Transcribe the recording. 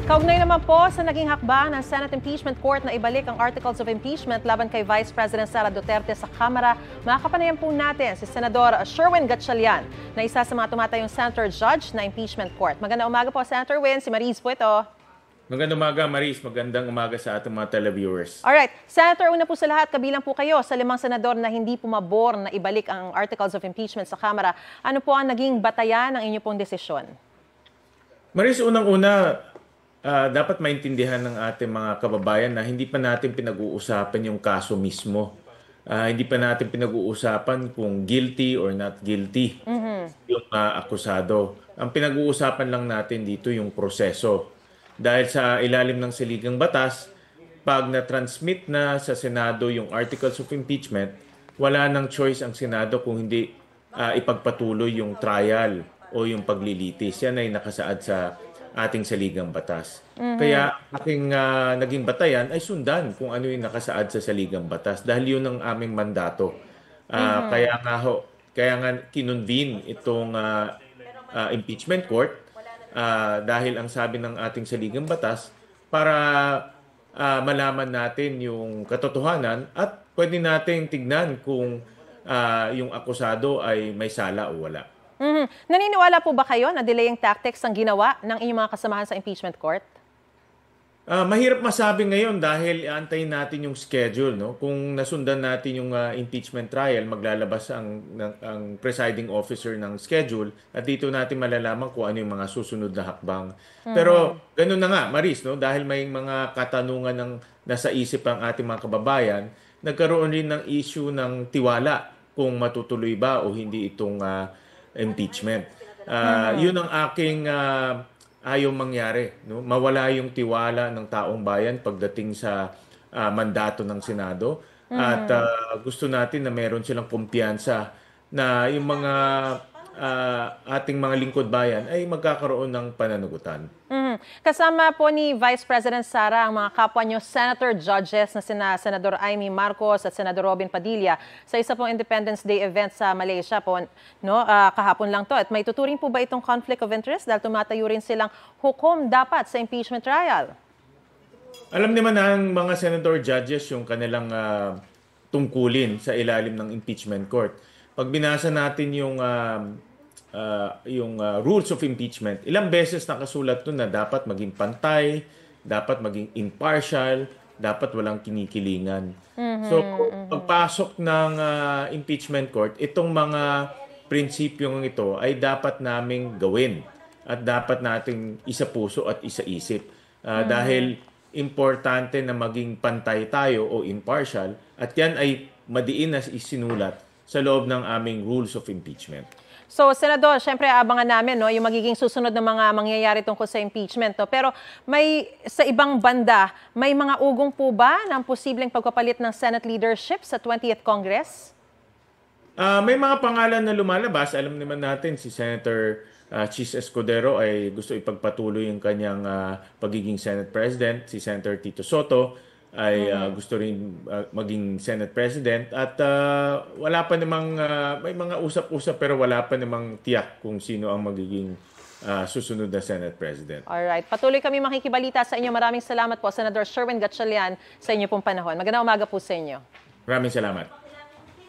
Kaugnay naman po sa naging hakbang ng Senate Impeachment Court na ibalik ang Articles of Impeachment laban kay Vice President Sara Duterte sa Kamara, makakapanayan po natin si Senador Sherwin Gatchalian na isa sa mga tumatayong Senator Judge na Impeachment Court. Magandang umaga po, Senator Win. Si Mariz po ito. Magandang umaga, Mariz. Magandang umaga sa ating mga televiewers. Alright. Senator, una po sa lahat, kabilang po kayo sa 5 senador na hindi pumabor na ibalik ang Articles of Impeachment sa Kamara. Ano po ang naging batayan ng inyo pong desisyon? Mariz, unang-una, dapat maintindihan ng ating mga kababayan na hindi pa natin pinag-uusapan yung kaso mismo. Hindi pa natin pinag-uusapan kung guilty or not guilty yung akusado. Ang pinag-uusapan lang natin dito yung proseso. Dahil sa ilalim ng saligang batas, pag na-transmit na sa Senado yung Articles of Impeachment, wala nang choice ang Senado kung hindi ipagpatuloy yung trial o yung paglilitis. Yan ay nakasaad sa ating saligang batas. Kaya aking naging batayan ay sundan kung ano yung nakasaad sa saligang batas dahil yun ang aming mandato. Kaya nga kinonvene itong impeachment court dahil ang sabi ng ating saligang batas para malaman natin yung katotohanan at pwede nating tignan kung yung akusado ay may sala o wala. Naniniwala po ba kayo na delaying tactics ang ginawa ng inyong mga kasamahan sa impeachment court? Mahirap masabi ngayon dahil antayin natin yung schedule. No? Kung nasundan natin yung impeachment trial, maglalabas ang presiding officer ng schedule at dito natin malalaman kung ano yung mga susunod na hakbang. Pero ganun na nga, Mariz, no? Dahil may mga katanungan ng nasa isip ang ating mga kababayan, nagkaroon rin ng issue ng tiwala kung matutuloy ba o hindi itong impeachment. Yun ang aking ayaw mangyari. No? Mawala yung tiwala ng taong bayan pagdating sa mandato ng Senado. At gusto natin na meron silang kumpiyansa na yung mga ating mga lingkod bayan ay magkakaroon ng pananagutan. Kasama po ni Vice President Sara ang mga kapwa nyo Senator Judges na sina Senador Amy Marcos at Senador Robin Padilla sa isa pong Independence Day event sa Malaysia po, no? Kahapon lang to. At may tuturing po ba itong conflict of interest dahil tumatayo rin silang hukom dapat sa impeachment trial? Alam naman ng mga Senator Judges yung kanilang tungkulin sa ilalim ng impeachment court. Pag binasa natin yung rules of impeachment, ilang beses nakasulat doon na dapat maging pantay, dapat maging impartial, dapat walang kinikilingan. So, pagpasok ng impeachment court, itong mga prinsipyong ito ay dapat naming gawin at dapat nating isa-puso at isa-isip. Dahil importante na maging pantay tayo o impartial at yan ay madiin na isinulat sa loob ng aming rules of impeachment. So, Senador, syempre abangan namin no, yung magiging susunod na mga mangyayari tungkol sa impeachment. No? Pero may sa ibang banda, may mga ugong po ba ng posibleng pagpapalit ng Senate leadership sa 20th Congress? May mga pangalan na lumalabas. Alam naman natin si Senator Chis Escudero ay gusto ipagpatuloy yung kanyang pagiging Senate President. Si Senator Tito Soto ay gusto rin maging Senate President at wala pa namang may mga usap-usap pero wala pa namang tiyak kung sino ang magiging susunod na Senate President. Alright. Patuloy kami makikibalita sa inyo. Maraming salamat po, Senador Sherwin Gatchalian, sa inyo pong panahon. Magandang umaga po sa inyo. Maraming salamat.